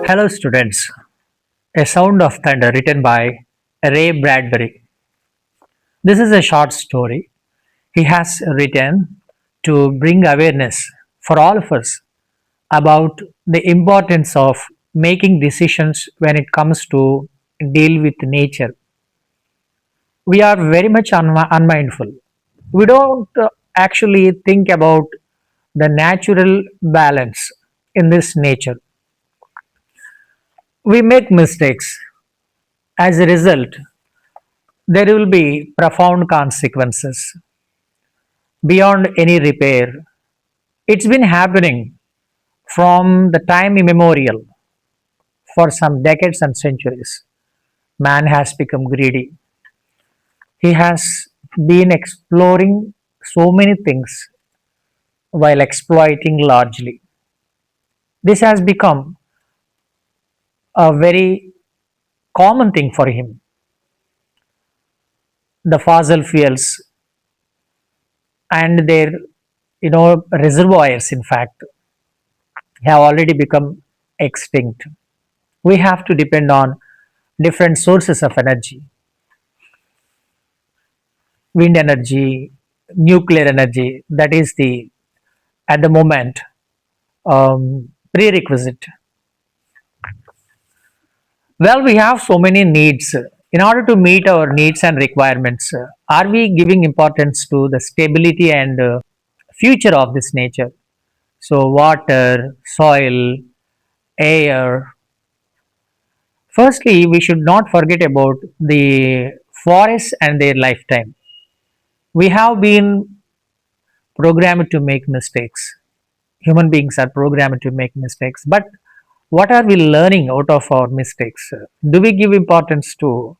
Hello, students. A Sound of Thunder, written by Ray Bradbury. This is a short story he has written to bring awareness for all of us about the importance of making decisions when it comes to deal with nature. We are very much unmindful. We don't actually think about the natural balance in this nature. We make mistakes. As a result, there will be profound consequences beyond any repair. It's been happening from the time immemorial for some decades and centuries. Man has become greedy. He has been exploring so many things while exploiting largely. This has become a very common thing for him. The fossil fuels and their reservoirs, in fact, have already become extinct. We have to depend on different sources of energy: wind energy, nuclear energy. That is the, at the moment, prerequisite. Well, we have so many needs. In order to meet our needs and requirements, are we giving importance to the stability and future of this nature? So, water, soil, air. Firstly, we should not forget about the forests and their lifetime. We have been programmed to make mistakes. Human beings are programmed to make mistakes. But what are we learning out of our mistakes? Do we give importance to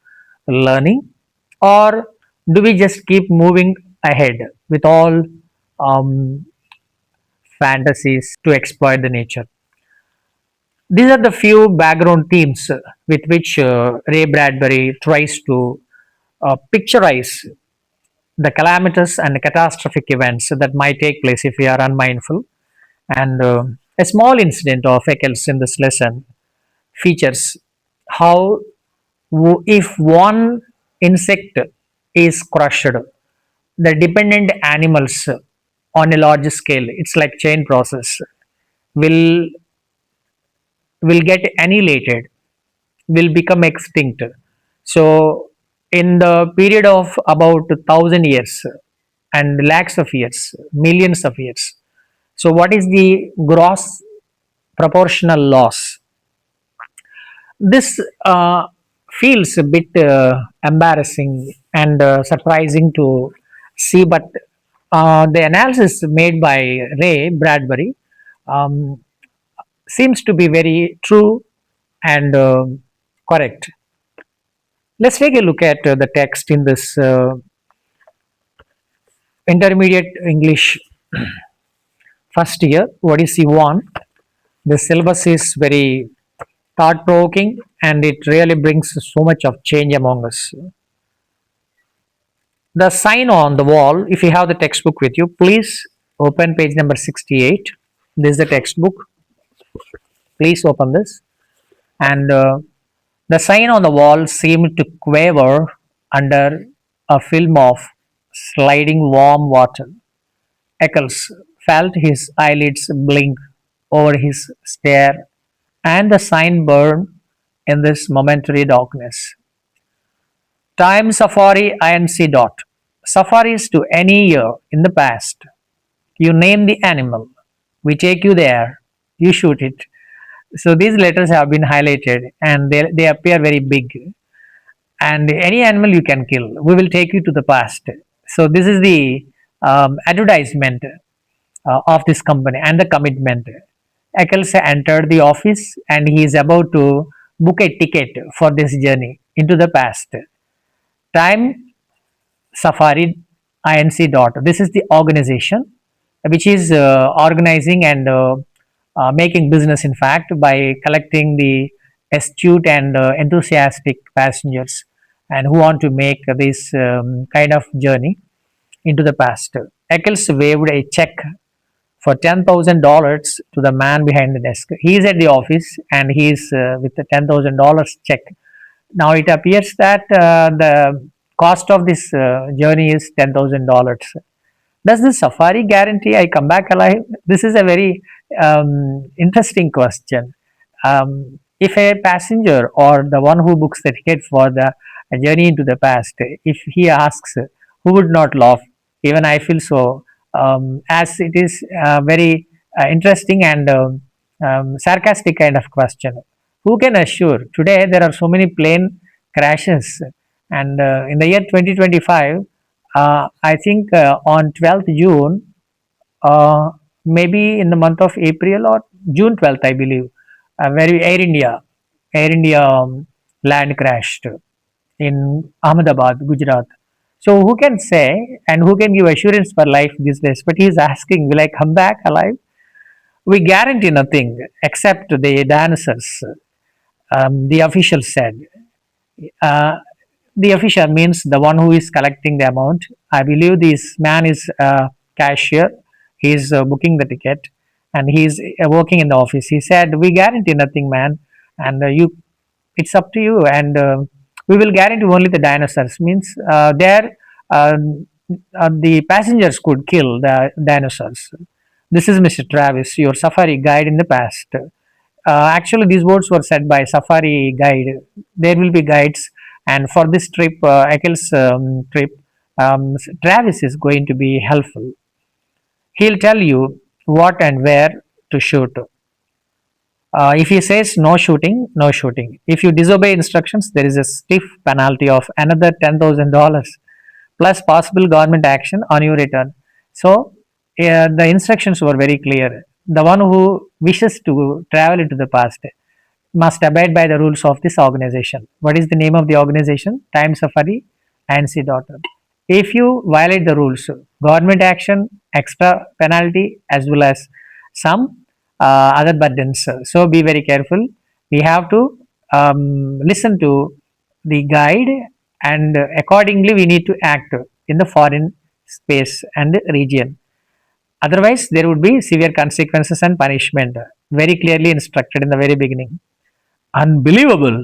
learning, or do we just keep moving ahead with all um, fantasies to exploit the nature? These are the few background themes with which Ray Bradbury tries to picturize the calamitous and catastrophic events that might take place if we are unmindful. And a small incident of Eccles in this lesson features how, if one insect is crushed, the dependent animals on a large scale, it's like chain process, will will get annihilated, will become extinct. So, in the period of about 1,000 years and lakhs of years, millions of years. So, what is the gross proportional loss? This feels a bit embarrassing and surprising to see, but the analysis made by Ray Bradbury um, seems to be very true and correct. Let's take a look at the text in this intermediate English first year. What is C1? The syllabus is very thought provoking and it really brings so much of change among us. The sign on the wall, if you have the textbook with you, please open page number 68. This is the textbook. Please open this. And the sign on the wall seemed to quaver under a film of sliding warm water. Eccles felt his eyelids blink over his stare, and the sign burned in this momentary darkness. Time Safari INC dot. Safaris to any year in the past. You name the animal. We take you there. You shoot it. So these letters have been highlighted and they appear very big. And any animal you can kill. We will take you to the past. So this is the advertisement of this company and the commitment. Eccles entered the office and he is about to book a ticket for this journey into the past. Time Safari Inc. Dot. This is the organization which is organizing and making business, in fact, by collecting the astute and enthusiastic passengers and who want to make this kind of journey into the past. Eccles waved a check for $10,000 to the man behind the desk. He is at the office and he is with the $10,000 check. Now it appears that the cost of this journey is $10,000. Does the safari guarantee I come back alive? This is a very interesting question. If a passenger or the one who books the ticket for the journey into the past, if he asks, who would not laugh? Even I feel so, as it is very interesting and sarcastic kind of question. Who can assure? Today there are so many plane crashes, and in the year 2025, I think on 12th June, uh, maybe in the month of April or June 12th, I believe, where Air India land crashed in Ahmedabad, Gujarat. So who can say and who can give assurance for life these days? But he is asking, will I come back alive? We guarantee nothing except the dinosaurs. The official said. Uh, the official means the one who is collecting the amount. I believe this man is a cashier. He is booking the ticket, and he is working in the office. He said, "We guarantee nothing, man, and you, it's up to you, and we will guarantee only the dinosaurs." Means there, the passengers could kill the dinosaurs. This is Mr. Travis, your safari guide in the past. Actually, these words were said by Safari Guide. There will be guides, and for this trip, Akhil's trip, Travis is going to be helpful. He'll tell you what and where to shoot. If he says no shooting, no shooting. If you disobey instructions, there is a stiff penalty of another $10,000 plus possible government action on your return. So, the instructions were very clear. The one who wishes to travel into the past must abide by the rules of this organization. What is the name of the organization? Time Safari INC.org. If you violate the rules, government action, extra penalty, as well as some other burdens. So be very careful. We have to listen to the guide, and accordingly we need to act in the foreign space and region. Otherwise, there would be severe consequences and punishment, very clearly instructed in the very beginning. Unbelievable.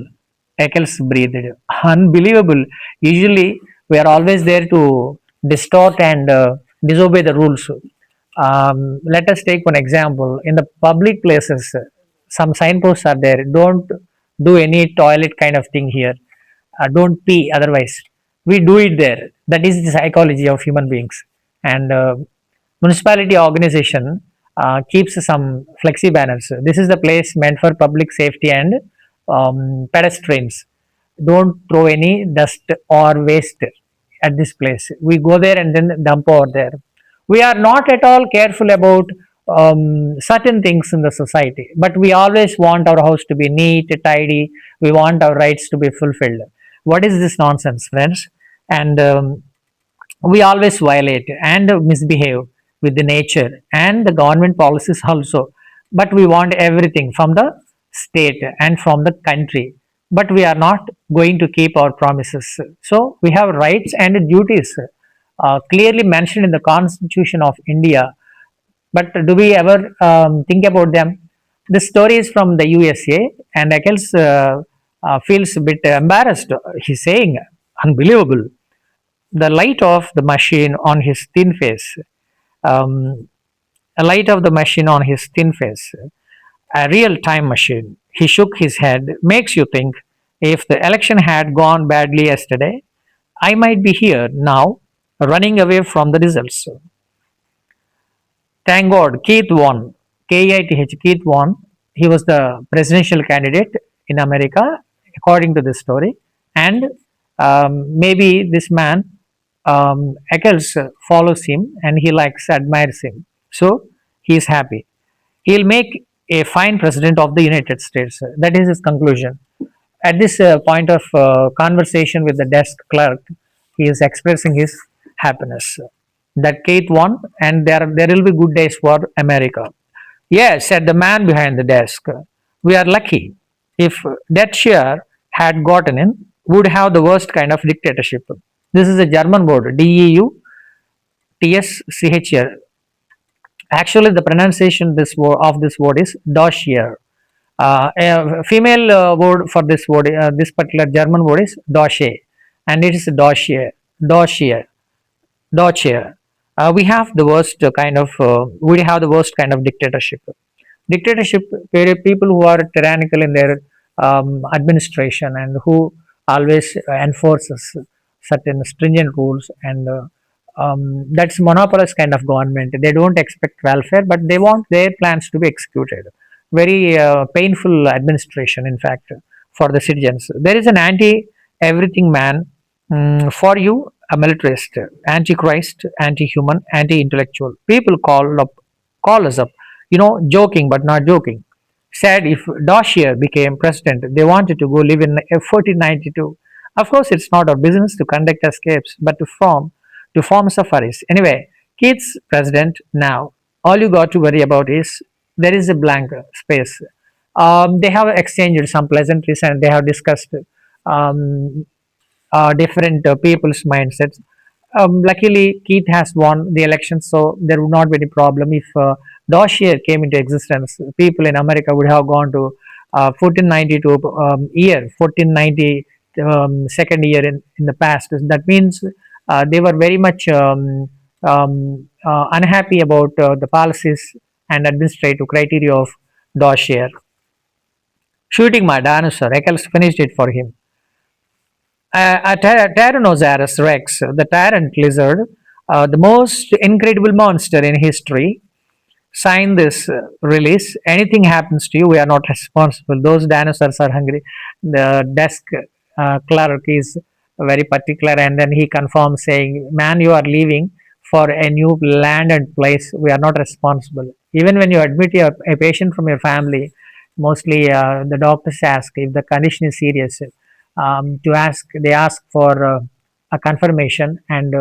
Eccles breathed. Unbelievable. Usually, we are always there to distort and disobey the rules. Let us take one example. In the public places, some signposts are there. Don't do any toilet kind of thing here. Don't pee otherwise. We do it there. That is the psychology of human beings. And municipality organization keeps some flexi banners. This is the place meant for public safety and pedestrians. Don't throw any dust or waste at this place. We go there and then dump over there. We are not at all careful about certain things in the society, but we always want our house to be neat, tidy. We want our rights to be fulfilled. What is this nonsense, friends? And we always violate and misbehave with the nature and the government policies also, but we want everything from the state and from the country, but we are not going to keep our promises. So we have rights and duties clearly mentioned in the Constitution of India, but do we ever think about them? This story is from the USA, and Eccles feels a bit embarrassed. He's saying, unbelievable. The light of the machine on his thin face, um, a light of the machine on his thin face, a real time machine. He shook his head. Makes you think, if the election had gone badly yesterday, I might be here now, running away from the results. Thank God, Keith won. Kith, Keith won. He was the presidential candidate in America, according to this story. And maybe this man, Eccles, follows him and he likes, admires him. So he is happy. He'll make a fine president of the United States. That is his conclusion. At this point of conversation with the desk clerk, he is expressing his happiness that Kate won, and there will be good days for America. Yes, said the man behind the desk. We are lucky. If that share had gotten in, would have the worst kind of dictatorship. This is a German word, DEU TSCHR. Actually, the pronunciation of this word is dossier. A female word for this word, this particular German word is dossier, and it is dossier, dossier, dossier. We have the worst kind of we have the worst kind of dictatorship. Dictatorship, where people who are tyrannical in their administration and who always enforces certain stringent rules, and that's monopolist kind of government. They don't expect welfare, but they want their plans to be executed. Very painful administration, in fact, for the citizens. There is an anti everything man, for you, a militarist, antichrist, anti-human, anti-intellectual. People call us up, joking but not joking. Said if Dossier became president, they wanted to go live in 1492. Of course, it's not our business to conduct escapes, but to form safaris. Anyway, Keith's president now. All you got to worry about is there is a blank space. They have exchanged some pleasantries and they have discussed um, different people's mindsets. Luckily, Keith has won the election, so there would not be any problem if dossier came into existence. People in America would have gone to 1492 year, 1490 second year in the past. That means they were very much unhappy about the policies and administrative criteria of dossier. Shooting my dinosaur, Eccles finished it for him. Tyrannosaurus rex, the tyrant lizard, the most incredible monster in history, sign this release. Anything happens to you, we are not responsible. Those dinosaurs are hungry. The desk clerk is very particular, and then he confirms saying, "Man, you are leaving for a new land and place. We are not responsible." Even when you admit a patient from your family, mostly the doctors ask if the condition is serious. They ask for a confirmation and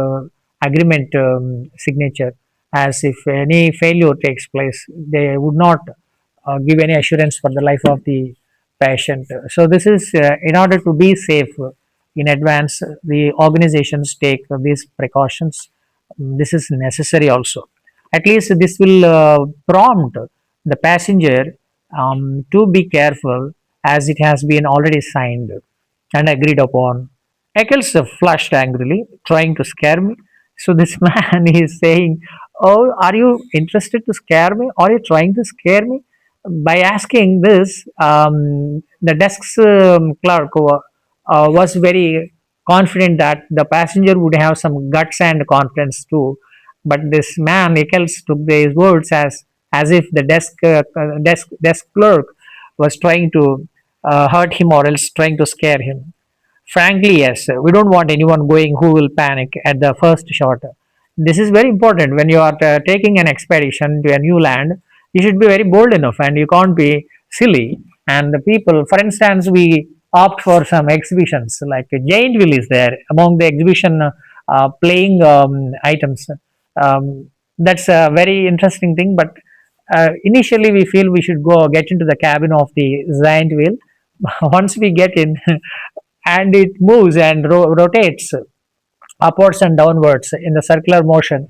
agreement signature, as if any failure takes place, they would not give any assurance for the life of the patient. So this is in order to be safe in advance, the organizations take these precautions. This is necessary also. At least this will prompt the passenger to be careful, as it has been already signed and agreed upon. Eccles flushed angrily, trying to scare me. So this man is saying, "Oh, are you interested to scare me? Are you trying to scare me?" By asking this, the desk's clerk was very confident that the passenger would have some guts and confidence too. But this man, Eccles, took these words as if the desk clerk was trying to hurt him or else trying to scare him. Frankly, yes, we don't want anyone going who will panic at the first shot. This is very important when you are taking an expedition to a new land. You should be very bold enough, and you can't be silly. And the people, for instance, we opt for some exhibitions like a giant wheel is there among the exhibition playing items. That's a very interesting thing, but initially we feel we should go get into the cabin of the giant wheel. Once we get in, and it moves and rotates upwards and downwards in the circular motion.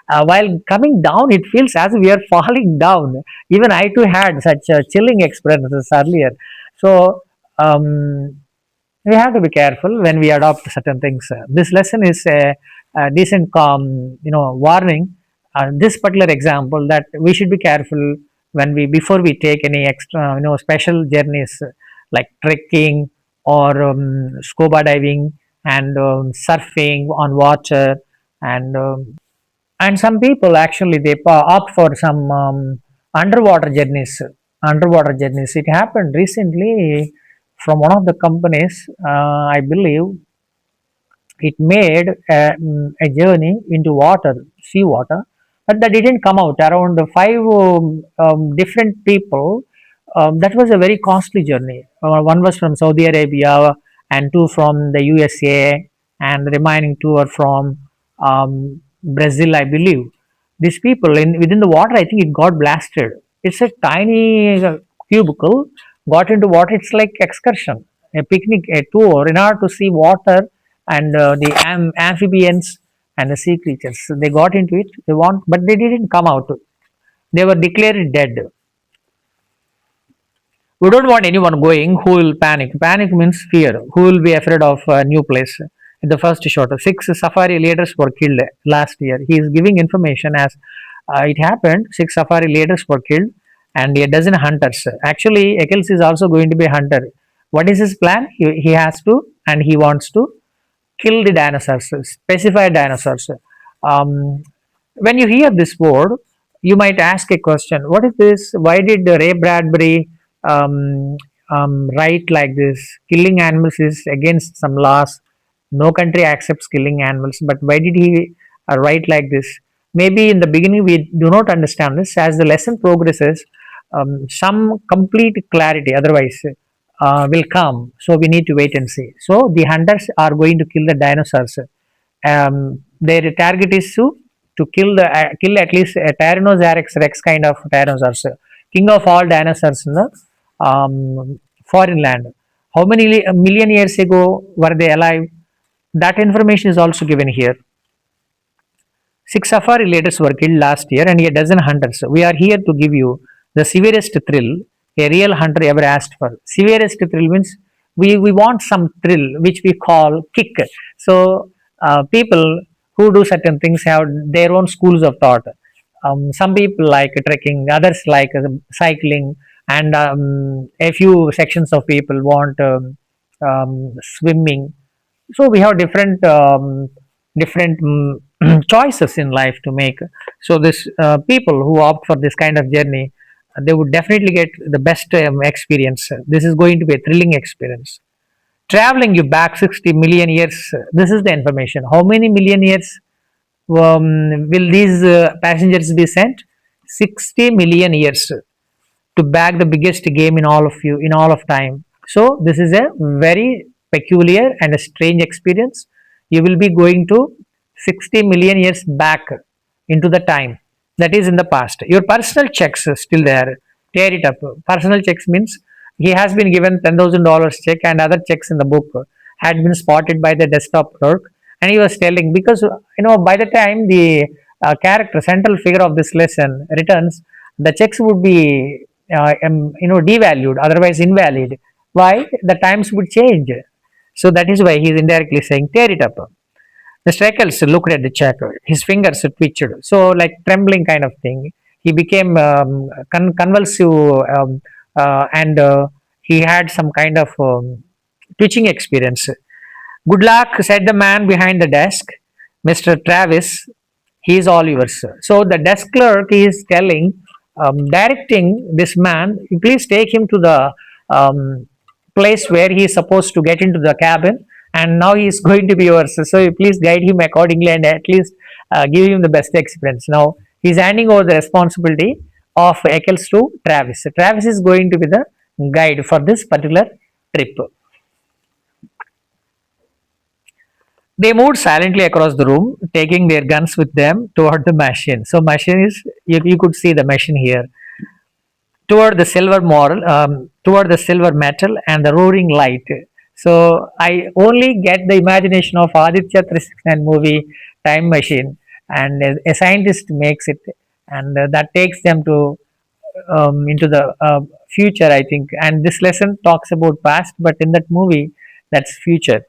While coming down, it feels as we are falling down. Even I too had such chilling experiences earlier. So we have to be careful when we adopt certain things. This lesson is a decent, warning. This particular example, that we should be careful when we before we take any extra, special journeys like trekking or scuba diving and surfing on water, and some people actually they opt for some underwater journeys. Underwater journeys. It happened recently from one of the companies. I believe it made a journey into water, sea water, but that didn't come out. Around five different people. That was a very costly journey. One was from Saudi Arabia, and two from the USA, and the remaining two are from Brazil, I believe. These people in within the water, I think it got blasted. It's a tiny cubicle, got into water. It's like excursion, a picnic, a tour in order to see water and the amphibians and the sea creatures. So they got into it. They want, but they didn't come out. They were declared dead. We don't want anyone going who will panic. Panic means fear. Who will be afraid of a new place? In the first shot, six safari leaders were killed last year. He is giving information as it happened. Six safari leaders were killed, and a dozen hunters. Actually, Eccles is also going to be a hunter. What is his plan? He has to, and he wants to kill the dinosaurs, specify dinosaurs. Um, when you hear this word, you might ask a question: what is this? Why did Ray Bradbury um, write like this? Killing animals is against some laws. No country accepts killing animals. But why did he write like this? Maybe in the beginning we do not understand this. As the lesson progresses, some complete clarity otherwise will come. So we need to wait and see. So the hunters are going to kill the dinosaurs. Their target is to kill at least a Tyrannosaurus Rex kind of dinosaurs, king of all dinosaurs in the foreign land. How many million years ago were they alive? That information is also given here. Six safari leaders were killed last year and a dozen hunters. We are here to give you the severest thrill a real hunter ever asked for. Severest thrill means we want some thrill which we call kick. So people who do certain things have their own schools of thought. Some people like trekking, others like cycling, and a few sections of people want swimming. So we have different choices in life to make. So this people who opt for this kind of journey, they would definitely get the best experience. This is going to be a thrilling experience. Traveling you back 60 million years. This is the information. How many million years will these passengers be sent? 60 million years to back the biggest game in all of time. So this is a very peculiar and a strange experience. You will be going to 60 million years back into the time that is in the past. Your personal checks are still there. Tear it up. Personal checks means he has been given $10,000 check and other checks in the book had been spotted by the desktop clerk, and he was telling because by the time the character central figure of this lesson returns, the checks would be devalued, otherwise invalid. Why? The times would change. So that is why he is indirectly saying tear it up. Mr. Eccles looked at the check. His fingers twitched. So, like trembling kind of thing. He became convulsive and he had some kind of twitching experience. Good luck, said the man behind the desk. Mr. Travis, he is all yours. So, the desk clerk is directing this man, please take him to the place where he is supposed to get into the cabin, and now he is going to be yours. So you please guide him accordingly and at least give him the best experience. Now he is handing over the responsibility of Eccles to Travis. Travis is going to be the guide for this particular trip. They moved silently across the room, taking their guns with them toward the machine. So machine is you could see the machine here toward the silver metal and the roaring light. So I only get the imagination of Aditya 369 movie Time Machine, and a scientist makes it, and that takes them to into the future, I think. And this lesson talks about past, but in that movie, that's future.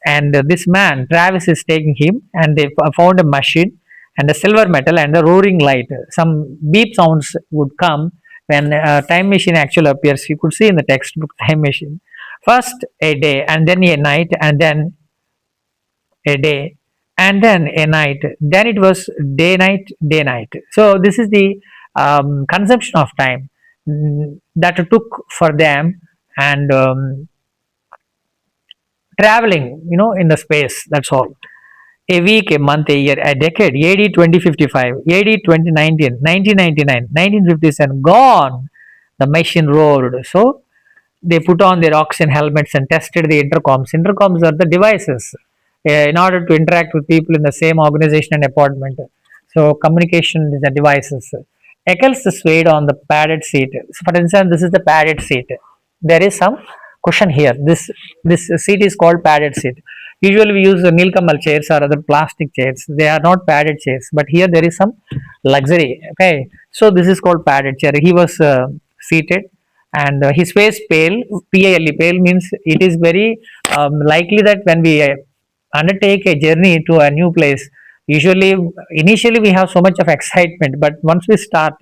And this man, Travis, is taking him, and they found a machine and a silver metal and a roaring light. Some beep sounds would come when time machine actually appears. You could see in the textbook time machine. First a day, and then a night, and then a day, and then a night. Then it was day night, day night. So this is the consumption of time that took for them, and traveling, in the space. That's all. A week, a month, a year, a decade. AD 2055, AD 2019, 1999, 1957, gone. The machine roared. So they put on their oxygen helmets and tested the intercoms. Intercoms are the devices in order to interact with people in the same organization and apartment. So communication is the devices. Eccles swayed on the padded seat. So for instance, this is the padded seat. There is some cushion here. This seat is called padded seat. Usually we use Nilkamal chairs or other plastic chairs. They are not padded chairs, but here there is some luxury. Okay, so this is called padded chair. He was seated, and his face pale. Pale, pale means it is very likely that when we undertake a journey to a new place, usually initially we have so much of excitement, but once we start,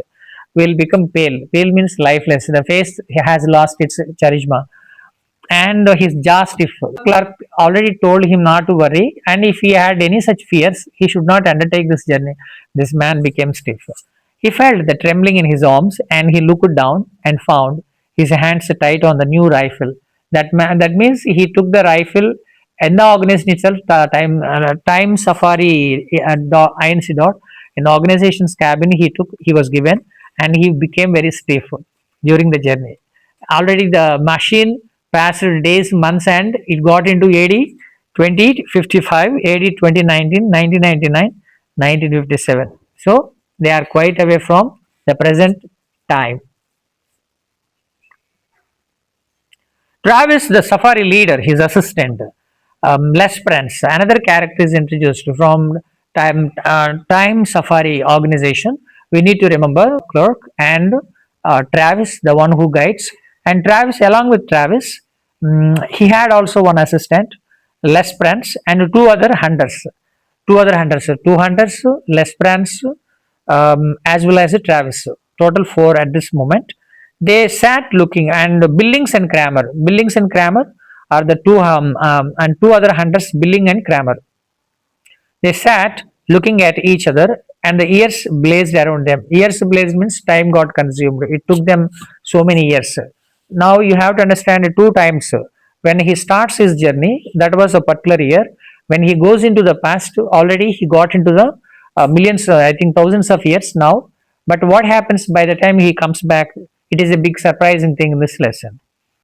we'll become pale. Pale means lifeless. The face has lost its charisma, and his jaw stiff. Clerk already told him not to worry, and if he had any such fears, he should not undertake this journey. This man became stiff. He felt the trembling in his arms, and he looked down and found his hands tight on the new rifle. That means he took the rifle and the organization itself. Time Safari INC dot in the organization's cabin. He was given, and he became very stiff during the journey. Already the machine passed days, months, and it got into AD 2055, AD 2019, 1999, 1957. So they are quite away from the present time. Travis, the safari leader, his assistant, Les Prince, another character is introduced from Time Safari organization. We need to remember Clerk and Travis, the one who guides. And Travis, along with Travis, he had also one assistant, Les Prince, and two other hunters. Two hunters, Les Prince, as well as Travis. Total four at this moment. They sat looking, and Billings and Kramer. Billings and Kramer are the two and two other hunters, Billing and Kramer. They sat looking at each other, and the years blazed around them. Years blazed means time got consumed. It took them so many years. Now you have to understand two times. When he starts his journey, that was a particular year. When he goes into the past, already he got into the millions, I think thousands of years now. But what happens by the time he comes back? It is a big surprising thing in this lesson.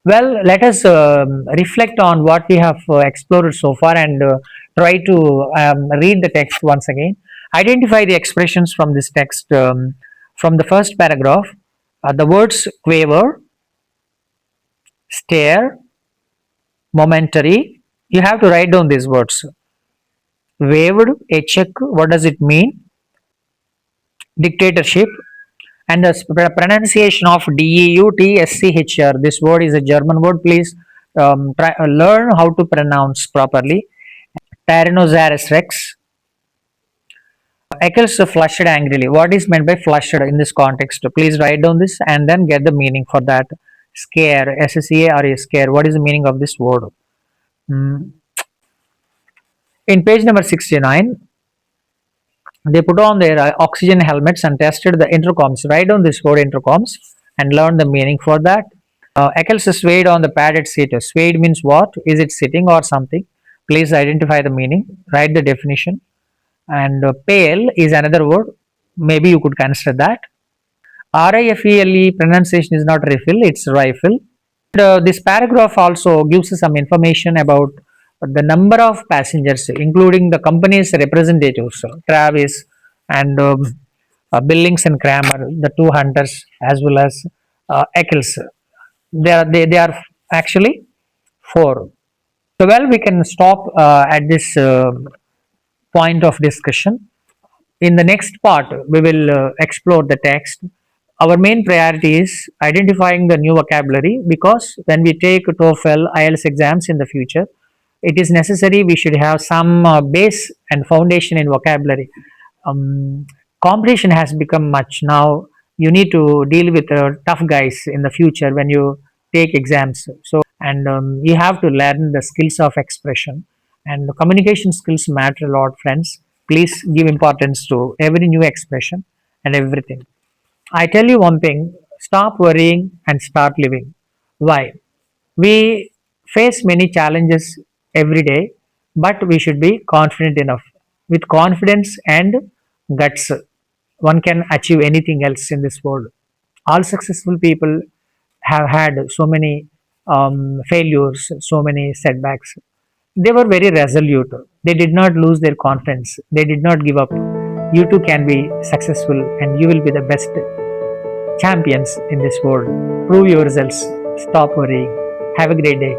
Well, let us reflect on what we have explored so far, and try to read the text once again. Identify the expressions from this text. From the first paragraph, the words quaver, stare, momentary. You have to write down these words. Waved, a check, what does it mean? Dictatorship, and the pronunciation of DEUTSCHR. This word is a German word. Please learn how to pronounce properly. Tyrannosaurus Rex. Eccles flushed angrily. What is meant by flushed in this context? Please write down this and then get the meaning for that. Scare, SCARE, scare. What is the meaning of this word? Mm. In page number 69, they put on their oxygen helmets and tested the intercoms. Write down this word intercoms and learn the meaning for that. Eccles swayed on the padded seat. Swayed means what? Is it sitting or something? Please identify the meaning. Write the definition. And pale is another word. Maybe you could consider that. RIFELE pronunciation is not refill, it's rifle. This paragraph also gives us some information about the number of passengers, including the company's representatives, Travis and Billings and Kramer, the two hunters, as well as Eccles. They are actually four. So, well, we can stop at this point of discussion. In the next part, we will explore the text. Our main priority is identifying the new vocabulary, because when we take TOEFL, IELTS exams in the future, it is necessary we should have some base and foundation in vocabulary. Um, Competition has become much now. You need to deal with tough guys in the future when you take exams. So, and you have to learn the skills of expression, and the communication skills matter a lot, friends. Please give importance to every new expression and everything. I tell you one thing, stop worrying and start living. Why? We face many challenges every day, but we should be confident enough. With confidence and guts, one can achieve anything else in this world. All successful people have had so many failures, so many setbacks. They were very resolute. They did not lose their confidence. They did not give up. You too can be successful, and you will be the best champions in this world. Prove yourselves. Stop worrying. Have a great day.